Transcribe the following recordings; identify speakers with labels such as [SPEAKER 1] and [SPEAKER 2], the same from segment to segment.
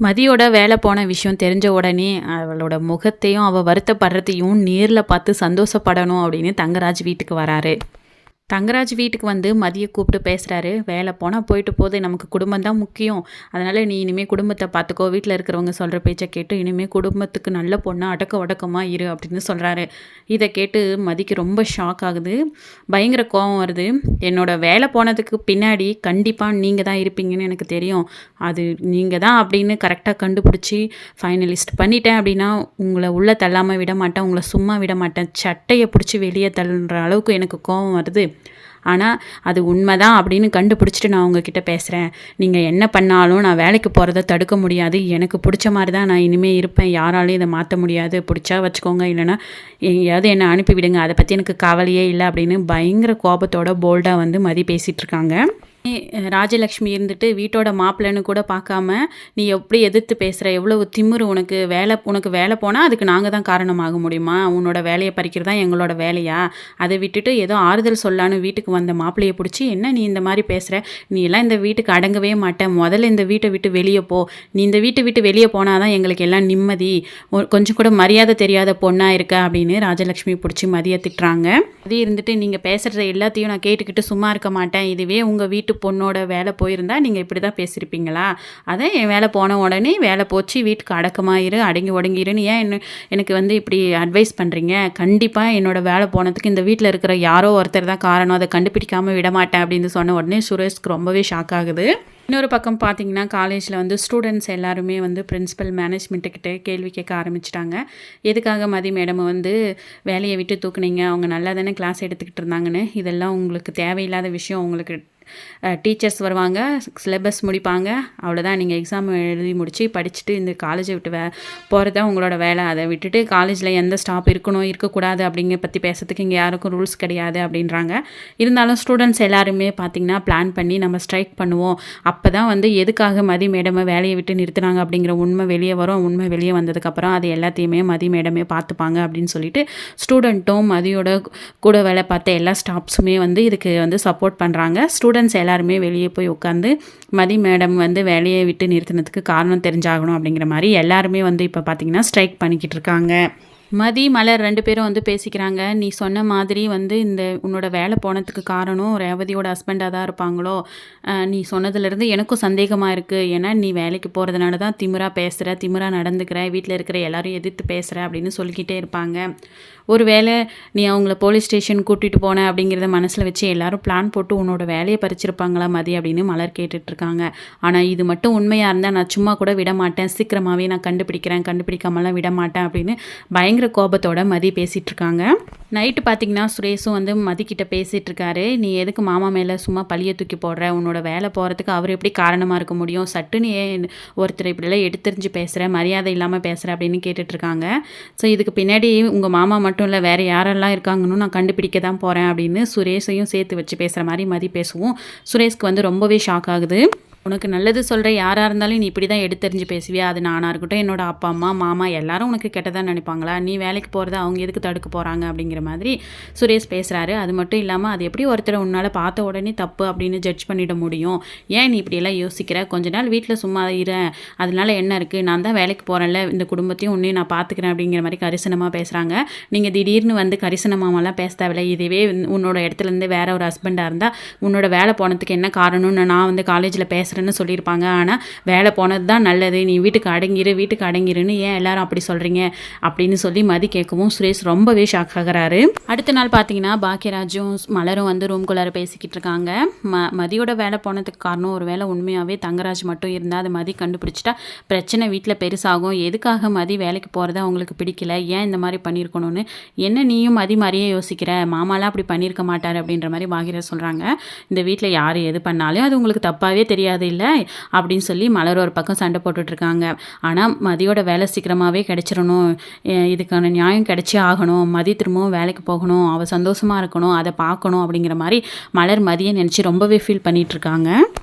[SPEAKER 1] மதியோட வேலை போன விஷயம் தெரிஞ்ச உடனே அவளோட முகத்தையும் அவள் வருத்தப்படுறதையும் நேரில் பார்த்து சந்தோஷப்படணும் அப்படின்னு தங்கராஜ் வீட்டுக்கு வராரு. தங்கராஜ் வீட்டுக்கு வந்து மதியை கூப்பிட்டு பேசுகிறாரு. வேலை போனால் போயிட்டு போகுது, நமக்கு குடும்பம் தான் முக்கியம், அதனால் நீ இனிமேல் குடும்பத்தை பார்த்துக்கோ, வீட்டில் இருக்கிறவங்க சொல்கிற பேச்சை கேட்டு இனிமேல் குடும்பத்துக்கு நல்ல பொண்ணாக ஒடக்கமாக இரு அப்படின்னு சொல்கிறாரு. இதை கேட்டு மதிக்கு ரொம்ப ஷாக் ஆகுது, பயங்கர கோபம் வருது. என்னோட வேலை போனதுக்கு பின்னாடி கண்டிப்பாக நீங்கள் தான் இருப்பீங்கன்னு எனக்கு தெரியும், அது நீங்கள் தான் அப்படின்னு கரெக்டாக கண்டுபிடிச்சி ஃபைனலிஸ்ட் பண்ணிட்டேன் அப்படின்னா உங்களை உள்ளே தள்ளாமல் விட மாட்டேன், உங்களை சும்மா விட மாட்டேன், சட்டையை பிடிச்சி வெளியே தள்ளுற அளவுக்கு எனக்கு கோபம் வருது. ஆனால் அது உண்மைதான் அப்படின்னு கண்டுபிடிச்சிட்டு நான் உங்ககிட்ட பேசுகிறேன். நீங்கள் என்ன பண்ணாலும் நான் வேலைக்கு போகிறத தடுக்க முடியாது, எனக்கு பிடிச்ச மாதிரி தான் நான் இனிமேல் இருப்பேன், யாராலையும் இதை மாற்ற முடியாது, பிடிச்சா வச்சுக்கோங்க, இல்லைனா எங்கேயாவது என்னை அனுப்பிவிடுங்க, அதை பற்றி எனக்கு கவலையே இல்லை அப்படின்னு பயங்கர கோபத்தோட போல்டாக வந்து மதி பேசிகிட்டு இருக்காங்க. ராஜலக்ஷ்மி இருந்துட்டு வீட்டோட மாப்பிள்ளைன்னு கூட பார்க்காம நீ எப்படி எதிர்த்து பேசுகிற, எவ்வளவு திமிரு உனக்கு, வேலை போனால் அதுக்கு நாங்கள் தான் காரணமாக முடியுமா, உன்னோட வேலையை பறிக்கிறதா எங்களோட வேலையா, அதை விட்டுட்டு ஏதோ ஆறுதல் சொல்லான்னு வீட்டுக்கு வந்த மாப்பிள்ளையை பிடிச்சி என்ன நீ இந்த மாதிரி பேசுகிற, நீ எல்லாம் இந்த வீட்டுக்கு அடங்கவே மாட்டேன், முதல்ல இந்த வீட்டை விட்டு வெளியே போ, நீ இந்த வீட்டை விட்டு வெளியே போனால் தான் எங்களுக்கு எல்லாம் நிம்மதி, கொஞ்சம் கூட மரியாதை தெரியாத பொண்ணாக இருக்க அப்படின்னு ராஜலக்ஷ்மி பிடிச்சி மதியை திட்டுறாங்க. அது இருந்துட்டு நீங்கள் பேசுகிற எல்லாத்தையும் நான் கேட்டுக்கிட்டு சும்மா இருக்க மாட்டேன், இதுவே உங்கள் வீட்டு பொண்ணோட வேலை போயிருந்தா நீங்கள் இப்படி தான் பேசியிருப்பீங்களா, அதான் என் வேலை போன உடனே வேலை போச்சு, வீட்டுக்கு அடக்கமாயிரு, அடங்கி ஒடங்கிருன்னு ஏன் எனக்கு வந்து இப்படி அட்வைஸ் பண்ணுறீங்க, கண்டிப்பாக என்னோடய வேலை போனதுக்கு இந்த வீட்டில் இருக்கிற யாரோ ஒருத்தர் தான் காரணம், அதை கண்டுபிடிக்காமல் விட மாட்டேன் அப்படின்னு சொன்ன உடனே சுரேஷ்க்கு ரொம்பவே ஷாக் ஆகுது. இன்னொரு பக்கம் பார்த்திங்கன்னா காலேஜில் வந்து ஸ்டூடெண்ட்ஸ் எல்லாருமே வந்து பிரின்ஸிபல் மேனேஜ்மெண்ட்டுக்கிட்ட கேள்வி கேட்க ஆரம்பிச்சிட்டாங்க. எதுக்காக மதி மேடம் வந்து வேலையை விட்டு தூக்குனீங்க, அவங்க நல்லா தானே கிளாஸ் எடுத்துக்கிட்டு இருந்தாங்கன்னு, இதெல்லாம் உங்களுக்கு தேவையில்லாத விஷயம், உங்களுக்கு டீச்சர்ஸ் வருவாங்க, சிலபஸ் முடிப்பாங்க, அவ்வளோதான், நீங்கள் எக்ஸாம் எழுதி முடித்து படிச்சுட்டு இந்த காலேஜை விட்டு போகிறது தான் உங்களோட வேலை, அதை விட்டுட்டு காலேஜில் எந்த ஸ்டாப் இருக்கணும் இருக்கக்கூடாது அப்படிங்கிற பற்றி பேசுறதுக்கு இங்கே யாருக்கும் ரூல்ஸ் கிடையாது அப்படின்றாங்க. இருந்தாலும் ஸ்டூடெண்ட்ஸ் எல்லாருமே பார்த்திங்கன்னா பிளான் பண்ணி நம்ம ஸ்ட்ரைக் பண்ணுவோம், அப்போ தான் வந்து எதுக்காக மதி மேடமை வேலையை விட்டு நிறுத்தினாங்க அப்படிங்கிற உண்மை வெளியே வரும், உண்மை வெளியே வந்ததுக்கப்புறம் அது எல்லாத்தையுமே மதி மேடமே பார்த்துப்பாங்க அப்படின்னு சொல்லிட்டு ஸ்டூடெண்ட்டும் மதியோட கூட வேலை பார்த்த எல்லா ஸ்டாஃப்ஸுமே வந்து இதுக்கு வந்து சப்போர்ட் பண்ணுறாங்க. ஸ்டூடெண்ட்ஸ் எல்லாருமே வெளியே போய் உட்காந்து மதி மேடம் வந்து வேலையை விட்டு நிறுத்தினதுக்கு காரணம் தெரிஞ்சாகணும் அப்படிங்கிற மாதிரி எல்லாருமே வந்து இப்போ பார்த்திங்கன்னா ஸ்ட்ரைக் பண்ணிக்கிட்டு இருக்காங்க. மதி மலர் 2 பேரும் வந்து பேசிக்கிறாங்க. நீ சொன்ன மாதிரி வந்து இந்த உன்னோட வேலை போனதுக்கு காரணம் ரேவதியோட ஹஸ்பண்டாக தான் இருப்பாங்களோ, நீ சொன்னதுலேருந்து எனக்கும் சந்தேகமாக இருக்குது, ஏன்னா நீ வேலைக்கு போகிறதுனால தான் திமிராக பேசுகிற, திமிராக நடந்துக்கிற, வீட்டில் இருக்கிற எல்லாரும் எதிர்த்து பேசுகிற அப்படின்னு சொல்லிக்கிட்டே இருப்பாங்க. ஒரு வேளை நீ அவங்கள போலீஸ் ஸ்டேஷன் கூட்டிகிட்டு போன அப்படிங்கிறத மனசில் வச்சு எல்லாரும் பிளான் போட்டு உன்னோட வேலையை பறிச்சிருப்பாங்களா மதி அப்படின்னு மலர் கேட்டுட்ருக்காங்க. ஆனால் இது மட்டும் உண்மையாக இருந்தால் நான் சும்மா கூட விட மாட்டேன், சீக்கிரமாகவே நான் கண்டுபிடிக்கிறேன், கண்டுபிடிக்காமலாம் விட மாட்டேன் அப்படின்னு பயங்கர கோபத்தோட மதி பேசிகிட்டு இருக்காங்க. நைட்டு பார்த்திங்கன்னா சுரேஷும் வந்து மதிக்கிட்ட பேசிகிட்டு இருக்காரு. நீ எதுக்கு மாமா மேலே சும்மா பழியை தூக்கி போடுற, உன்னோட வேலை போகிறதுக்கு அவர் எப்படி காரணமாக இருக்க முடியும், சட்டுன்னு ஏன் ஒருத்தர் இப்படிலாம் எடுத்தெறிஞ்சு பேசுகிற, மரியாதை இல்லாமல் பேசுகிற அப்படின்னு கேட்டுட்ருக்காங்க. ஸோ இதுக்கு பின்னாடி உங்கள் மாமா மட்டும் இல்லை வேறு யாரெல்லாம் இருக்காங்கன்னு நான் கண்டுபிடிக்க தான் போகிறேன் அப்படின்னு சுரேஷையும் சேர்த்து வச்சு பேசுகிற மாதிரி மதி பேசுவோம். சுரேஷ்க்கு வந்து ரொம்பவே ஷாக் ஆகுது. உனக்கு நல்லது சொல்கிற யாராக இருந்தாலும் நீ இப்படி தான் எடுத்தறிஞ்சு பேசுவியா, அது நானாக இருக்கட்டும், என்னோட அப்பா அம்மா மாமா எல்லாரும் உனக்கு கெட்டதான் நினைப்பாங்களா, நீ வேலைக்கு போகிறத அவங்க எதுக்கு தடுக்க போகிறாங்க அப்படிங்கிற மாதிரி சுரேஷ் பேசுகிறாரு. அது மட்டும் இல்லாமல் அது எப்படி ஒருத்தரை உன்னால் பார்த்த உடனே தப்பு அப்படின்னு ஜட்ஜ் பண்ணிட முடியும், ஏன் நீ இப்படியெல்லாம் யோசிக்கிற, கொஞ்ச நாள் வீட்டில் சும்மா இரு, அதனால என்ன இருக்குது, நான் தான் வேலைக்கு போகிறேன்ல, இந்த குடும்பத்தையும் உன்னையும் நான் பார்த்துக்கிறேன் அப்படிங்கிற மாதிரி கரிசனமாக பேசுகிறாங்க. நீங்கள் திடீர்னு வந்து கரிசனமாகலாம் பேச தேவையில்லை, இதுவே உன்னோட இடத்துலேருந்து வேற ஒரு ஹஸ்பண்டாக இருந்தால் உன்னோட வேலை போனதுக்கு என்ன காரணம்னு நான் வந்து காலேஜில் பேசுகிறேன்னு சொல்லியிருப்பாங்க, ஆனால் வேலை போனது தான் நல்லது, நீ வீட்டுக்கு அடங்கிருன்னு ஏன் எல்லாரும் அப்படி சொல்கிறீங்க அப்படின்னு சொல்லி மதி கேட்கவும் சுரேஷ் ரொம்பவே ஷாக் ஆகிறாரு. அடுத்த நாள் பார்த்தீங்கன்னா பாக்கியராஜும் மலரும் வந்து ரூம்குள்ளார பேசிக்கிட்டு இருக்காங்க. மதியோட வேலை போனதுக்கு காரணம் ஒரு வேலை உண்மையாகவே தங்கராஜ் மட்டும் இருந்தால் அது மதி கண்டுபிடிச்சிட்டா பிரச்சனை வீட்டில் பெருசாகும், எதுக்காக மதி வேலைக்கு போகிறத அவங்களுக்கு பிடிக்கல, ஏன் இந்த மாதிரி பண்ணியிருக்கணும்னு என்ன நீயும் மதி மாதிரியே யோசிக்கிற, மாமாலாம் அப்படி பண்ணியிருக்க மாட்டார் அப்படின்ற மாதிரி பாக்கியராஜ் சொல்கிறாங்க. இந்த வீட்டில் யார் எது பண்ணாலும் அது உங்களுக்கு தப்பாகவே தெரியாது இல்லை அப்படின்னு சொல்லி மலர் ஒரு பக்கம் சண்டை போட்டுட்ருக்காங்க. ஆனால் மதியோட வேலை சீக்கிரமாகவே கிடைச்சிடணும், இதுக்கான நியாயம் கிடைச்சே ஆகணும், மதி திரும்பவும் வேலைக்கு போகணும், அவள் சந்தோஷமாக இருக்கணும், அதை பார்க்கணும் அப்படிங்கிற மாதிரி மலர் மதியை நினச்சி ரொம்பவே ஃபீல் பண்ணிகிட்ருக்காங்க.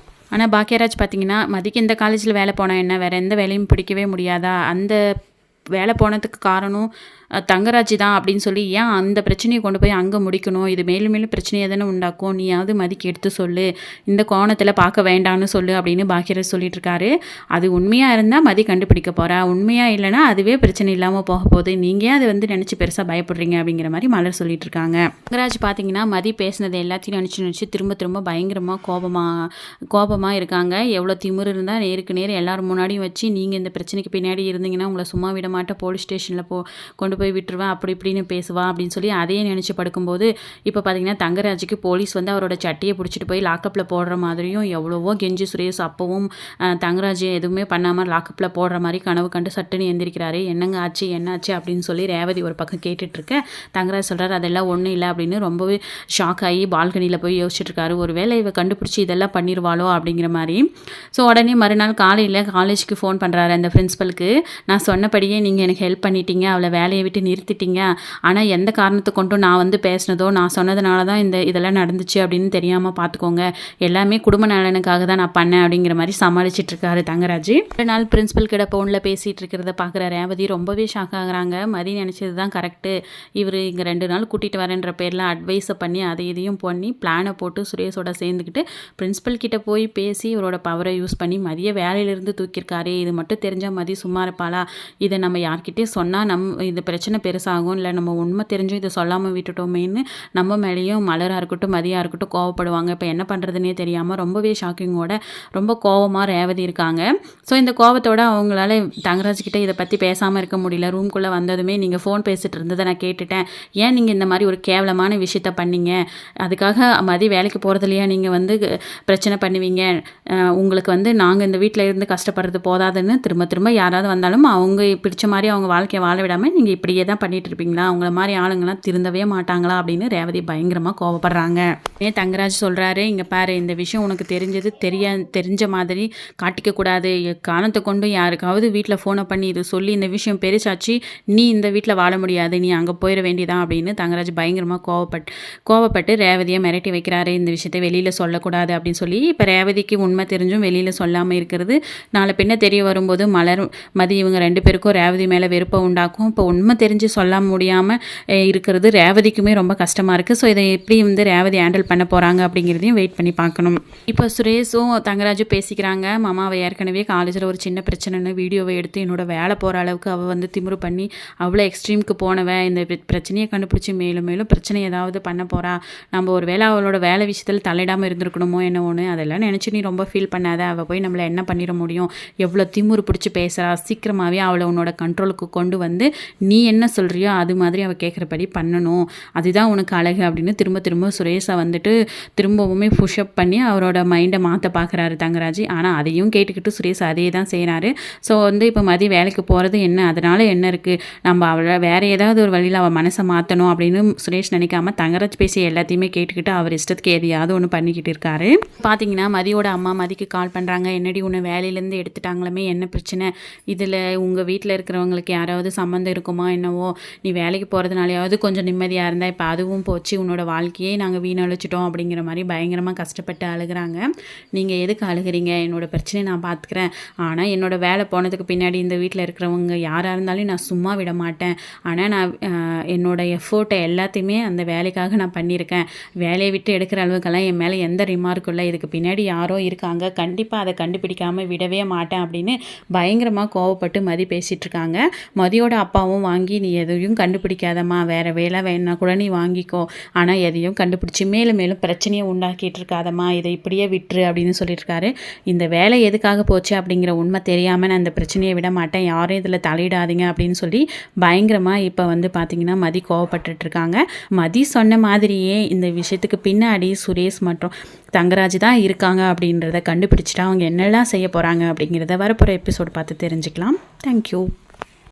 [SPEAKER 1] ஆனால் பாக்கியராஜ் பார்த்திங்கன்னா மதிக்கு இந்த காலேஜில் வேலை போனால் என்ன, வேறு எந்த வேலையும் பிடிக்கவே முடியாதா, அந்த வேலை போனதுக்கு காரணம் தங்கராஜ் தான் அப்படின்னு சொல்லி ஏன் அந்த பிரச்சனையை கொண்டு போய் அங்கே முடிக்கணும், இது மேலும் மேலும் பிரச்சனையை தானே உண்டாக்கும், நீயாவது மதிக்கு எடுத்து சொல்லு, இந்த கோணத்தில் பார்க்க வேண்டாம்னு சொல்லு அப்படின்னு பாக்கியராஜ் சொல்லிட்டு இருக்காரு. அது உண்மையாக இருந்தால் மதி கண்டுபிடிக்க போகிறா, உண்மையாக இல்லைன்னா அதுவே பிரச்சனை இல்லாமல் போக போகுது, நீங்கள் அதை வந்து நினச்சி பெருசாக பயப்படுறீங்க அப்படிங்கிற மாதிரி மலர் சொல்லிட்டு இருக்காங்க. தங்கராஜ் பார்த்தீங்கன்னா மதி பேசினது எல்லாத்தையும் நினச்சி திரும்ப திரும்ப பயங்கரமாக கோபமாக இருக்காங்க. எவ்வளோ திமிரு இருந்தால் நேருக்கு நேர் எல்லாரும் முன்னாடியும் வச்சு நீங்கள் இந்த பிரச்சனைக்கு பின்னாடி இருந்தீங்கன்னா உங்களை சும்மா விட மாட்டேன், போலீஸ் ஸ்டேஷனில் கொண்டு போய் விட்டுருவேன், அப்படி இப்படின்னு பேசுவா அப்படின்னு சொல்லி அதையே நினச்சி படுக்கும்போது இப்போ பார்த்தீங்கன்னா தங்கராஜுக்கு போலீஸ் வந்து அவரோட சட்டையை பிடிச்சிட்டு போய் லாக்கப்பில் போடுற மாதிரியும் எவ்வளவோ கெஞ்சி சுரேஷ் அப்பவும் தங்கராஜ் எதுவுமே பண்ணாமல் லாக்கப்பில் போடுற மாதிரி கனவு கண்டு சட்டுன்னு எந்திரிக்கிறாரு. என்னங்க ஆச்சு என்னாச்சு அப்படின்னு சொல்லி ரேவதி ஒரு பக்கம் கேட்டுட்ருக்க தங்கராஜ் சொல்கிறார் அதெல்லாம் ஒன்றும் இல்லை அப்படின்னு ரொம்பவே ஷாக் ஆகி பால்கனியில் போய் யோசிச்சுட்டு இருக்காரு. ஒரு வேளை இவ கண்டுபிடிச்சி இதெல்லாம் பண்ணிடுவாளோ அப்படிங்கிற மாதிரி. ஸோ உடனே மறுநாள் காலையில் காலேஜுக்கு ஃபோன் பண்ணுறாரு அந்த பிரின்ஸிபலுக்கு. நான் சொன்னபடியே நீங்கள் எனக்கு ஹெல்ப் பண்ணிட்டீங்க, அவளை வேலையை விட்டு நிறுத்திட்டீங்க, ஆனால் எந்த காரணத்தை கொண்டும் நான் வந்து பேசினதோ நான் சொன்னதுனால தான் இதெல்லாம் நடந்துச்சு அப்படின்னு தெரியாமல் பார்த்துக்கோங்க, எல்லாமே குடும்ப நலனுக்காக தான் நான் பண்ணேன் அப்படிங்கிற மாதிரி சமாளிச்சிட்டு இருக்காரு தங்கராஜ். ஒரு நாள் பிரின்ஸிபல் கிட்ட ஃபோனில் பேசிகிட்டு இருக்கிறத பார்க்குற ரேவதி ரொம்பவே ஷாக் ஆகுறாங்க. மதி நினச்சது தான் கரெக்டு, இவர் இங்கே 2 நாள் கூட்டிகிட்டு வரேன்ற பேரில் அட்வைஸை பண்ணி அதை இதையும் பண்ணி பிளானை போட்டு சுரேஷோட சேர்ந்துக்கிட்டு பிரின்ஸிபல் கிட்ட போய் பேசி இவரோட பவரை யூஸ் பண்ணி மதிய வேலையிலிருந்து தூக்கியிருக்காரு. இது மட்டும் தெரிஞ்சால் மதி சும்மா இருப்பாளா, இதை நம்ம யார்கிட்டே சொன்னால் இது பிரச்சனை பெருசாகும், இல்லை நம்ம உண்மை தெரிஞ்சும் இதை சொல்லாமல் விட்டுட்டோமேன்னு நம்ம மேலேயும் மலராக இருக்கட்டும் மதியாக இருக்கட்டும் கோவப்படுவாங்க. இப்போ என்ன பண்ணுறதுனே தெரியாமல் ரொம்பவே ஷாக்கிங்கோட ரொம்ப கோவமாக ரேவதி இருக்காங்க. ஸோ இந்த கோவத்தோட அவங்களால தங்கராஜ் கிட்ட இதை பற்றி பேசாமல் இருக்க முடியல. ரூம்குள்ளே வந்ததுமே நீங்கள் ஃபோன் பேசிட்டு இருந்ததை நான் கேட்டுட்டேன், ஏன் நீங்கள் இந்த மாதிரி ஒரு கேவலமான விஷயத்த பண்ணீங்க, அதுக்காக மதி வேலைக்கு போகிறதுலையா நீங்கள் வந்து பிரச்சனை பண்ணுவீங்க, உங்களுக்கு வந்து நாங்கள் இந்த வீட்டில் இருந்து கஷ்டப்படுறது போதாதுன்னு திரும்ப திரும்ப யாராவது வந்தாலும் அவங்க பிடிச்ச மாதிரி அவங்க வாழ்க்கையை வாழ விடாமல் நீங்கள் இப்படியே தான் பண்ணிட்டு இருப்பீங்களா, அவங்கள மாதிரி ஆளுங்கள்லாம் திருந்தவே மாட்டாங்களா அப்படின்னு ரேவதி பயங்கரமாக கோவப்படுறாங்க. ஏன் தங்கராஜ் சொல்கிறாரு, இங்கே பாரு இந்த விஷயம் உனக்கு தெரிஞ்ச மாதிரி காட்டிக்கக்கூடாது, காரணத்தை கொண்டு யாருக்காவது வீட்டில் ஃபோனை பண்ணி இது சொல்லி இந்த விஷயம் பெருசாச்சு, நீ இந்த வீட்டில் வாழ முடியாது, நீ அங்கே போயிட வேண்டியதான் அப்படின்னு தங்கராஜ் பயங்கரமாக கோவப்பட்டு ரேவதியை மிரட்டி வைக்கிறாரு. இந்த விஷயத்தை வெளியில் சொல்லக்கூடாது அப்படின்னு சொல்லி. இப்போ ரேவதிக்கு உண்மை தெரிஞ்சும் வெளியில் சொல்லாமல் இருக்கிறது நாளை பின்ன தெரிய வரும்போது மதி இவங்க 2 பேருக்கும் ரேவதி மேலே வெறுப்பை உண்டாக்கும். இப்போ உண்மை தெரிஞ்சு சொல்ல முடியாமல் இருக்கிறது ரேவதிக்குமே ரொம்ப கஷ்டமாக இருக்குது. ஸோ இதை எப்படி வந்து ரேவதி ஹேண்டில் பண்ண போகிறாங்க அப்படிங்கிறதையும் வெயிட் பண்ணி பார்க்கணும். இப்போ சுரேஷும் தங்கராஜும் பேசிக்கிறாங்க. மாமாவை ஏற்கனவே காலேஜில் ஒரு சின்ன பிரச்சனைன்னு வீடியோவை எடுத்து என்னோட வேலை போகிற அளவுக்கு அவள் வந்து திமிரு பண்ணி அவ்வளோ எக்ஸ்ட்ரீமுக்கு போனவன், இந்த பிரச்சனையை கண்டுபிடிச்சி மேலும் மேலும் பிரச்சனை ஏதாவது பண்ண போகிறா, நம்ம ஒரு வேளை அவளோட வேலை விஷயத்தில் தலையிடாமல் இருந்திருக்கணுமோ என்ன ஒன்று, அதெல்லாம் நினச்சி நீ ரொம்ப ஃபீல் பண்ணாத, அவள் போய் நம்மளை என்ன பண்ணிட முடியும், எவ்வளோ திமுரு பிடிச்சி பேசுகிறா, சீக்கிரமாகவே அவளை உன்னோட கண்ட்ரோலுக்கு கொண்டு வந்து நீ என்ன சொல்கிறியோ அது மாதிரி அவள் கேட்குறபடி பண்ணணும், அதுதான் உனக்கு அழகு அப்படின்னு திரும்ப சுரேஷை வந்துட்டு திரும்பவுமே புஷ்அப் பண்ணி அவரோட மைண்டை மாற்ற பார்க்குறாரு தங்கராஜ். ஆனால் அதையும் கேட்டுக்கிட்டு சுரேஷ் அதே தான் செய்கிறாரு. ஸோ வந்து இப்போ மதி வேலைக்கு போகிறது என்ன, அதனால் என்ன இருக்குது, நம்ம அவளை வேறு ஏதாவது ஒரு வழியில் அவள் மனசை மாற்றணும் அப்படின்னு சுரேஷ் நினைக்காம தங்கராஜ் பேசி எல்லாத்தையுமே கேட்டுக்கிட்டு அவர் இஷ்டத்துக்கு எதையாவது ஒன்று பண்ணிக்கிட்டு இருக்காரு. பார்த்தீங்கன்னா மதியோட அம்மா மதிக்கு கால் பண்ணுறாங்க. என்னடி உன்னை வேலையிலேருந்து எடுத்துட்டாங்களே, என்ன பிரச்சனை, இதில் உங்கள் வீட்டில் இருக்கிறவங்களுக்கு யாராவது சம்மந்தம் இருக்குமா என்னவோ, நீ வேலைக்கு போகிறதுனாலையாவது கொஞ்சம் நிம்மதியாக இருந்தால் இப்போ அதுவும் போச்சு, உன்னோட வாழ்க்கையே நாங்கள் வீணழிச்சிட்டோம் அப்படிங்கிற மாதிரி பயங்கரமாக கஷ்டப்பட்டு அழுகிறாங்க. நீங்கள் எதுக்கு அழுகிறீங்க, என்னோடய பிரச்சனையை நான் பார்த்துக்கிறேன், ஆனால் என்னோடய வேலை போனதுக்கு பின்னாடி இந்த வீட்டில் இருக்கிறவங்க யாராக இருந்தாலும் நான் சும்மா விட மாட்டேன், ஆனால் நான் என்னோடய எஃபோர்ட்டை எல்லாத்தையுமே அந்த வேலைக்காக நான் பண்ணியிருக்கேன், வேலையை விட்டு எடுக்கிற அளவுக்கெல்லாம் என் மேலே எந்த ரிமார்க்கும் இல்லை, இதுக்கு பின்னாடி யாரோ இருக்காங்க, கண்டிப்பாக அதை கண்டுபிடிக்காமல் விடவே மாட்டேன் அப்படின்னு பயங்கரமாக கோவப்பட்டு மதி பேசிகிட்ருக்காங்க. மதியோட அப்பாவும் வாங்கி நீ எதையும் கண்டுபிடிக்காதம்மா, வேறு வேலை வேணா கூட நீ வாங்கிக்கோ, ஆனால் எதையும் கண்டுபிடிச்சி மேலும் மேலும் பிரச்சனையை உண்டாக்கிட்டு இருக்காதம்மா, இதை இப்படியே விட்டுரு அப்படின்னு சொல்லியிருக்காரு. இந்த வேலை எதுக்காக போச்சு அப்படிங்கிற உண்மை தெரியாமல் நான் இந்த பிரச்சனையை விட மாட்டேன், யாரும் இதில் தலையிடாதீங்க அப்படின்னு சொல்லி பயங்கரமாக இப்போ வந்து பார்த்திங்கன்னா மதி கோவப்பட்டுட்ருக்காங்க. மதி சொன்ன மாதிரியே இந்த விஷயத்துக்கு பின்னாடி சுரேஷ் மற்றும் தங்கராஜ் தான் இருக்காங்க அப்படின்றத கண்டுபிடிச்சிட்டா அவங்க என்னெல்லாம் செய்ய போகிறாங்க அப்படிங்கிறத வரப்போகிற எபிசோட் பார்த்து தெரிஞ்சுக்கலாம். தேங்க்யூ.